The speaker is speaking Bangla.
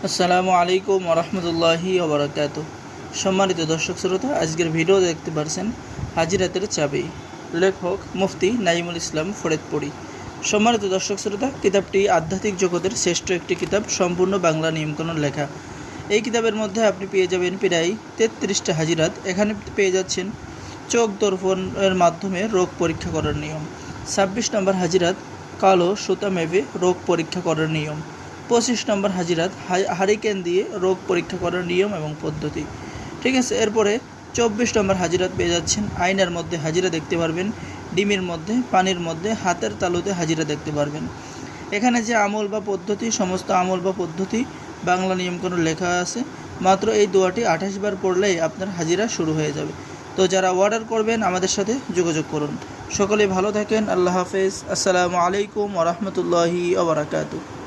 আসসালামু আলাইকুম ওরহমতুল্লাহি ওবরাকাতু। সম্মানিত দর্শক শ্রোতা, আজকের ভিডিও দেখতে পারছেন হাজিরাতের চাবি, লেখক মুফতি নাইমুল ইসলাম ফরিদপুরি। সম্মানিত দর্শক শ্রোতা, কিতাবটি আধ্যাত্মিক জগতের শ্রেষ্ঠ একটি কিতাব, সম্পূর্ণ বাংলা নিয়মকানুন লেখা। এই কিতাবের মধ্যে আপনি পেয়ে যাবেন প্রায় 33টা হাজিরাত। এখানে পেয়ে যাচ্ছেন চোখ দর্পণের মাধ্যমে রোগ পরীক্ষা করার নিয়ম। 26 নম্বর হাজিরাত কালো সুতা মেপে রোগ পরীক্ষা করার নিয়ম। 25 নম্বর হাজিরাত হারিকেন দিয়ে রোগ পরীক্ষা করার নিয়ম এবং পদ্ধতি। ঠিক আছে, এরপরে 24 নম্বর হাজিরাত পেয়ে যাচ্ছেন আয়নার মধ্যে হাজিরা দেখতে পারবেন, ডিমের মধ্যে, পানির মধ্যে, হাতের তালুতে হাজিরা দেখতে পারবেন। এখানে যে আমল বা পদ্ধতি, সমস্ত আমল বা পদ্ধতি বাংলা নিয়মকানুন লেখা আছে। মাত্র এই দোয়াটি 28 বার পড়লেই আপনার হাজিরা শুরু হয়ে যাবে। তো যারা অর্ডার করবেন আমাদের সাথে যোগাযোগ করুন। সকলে ভালো থাকেন। আল্লাহ হাফেজ। আসসালামু আলাইকুম ওরহমতুল্লাহি ওবরাকাতুহু।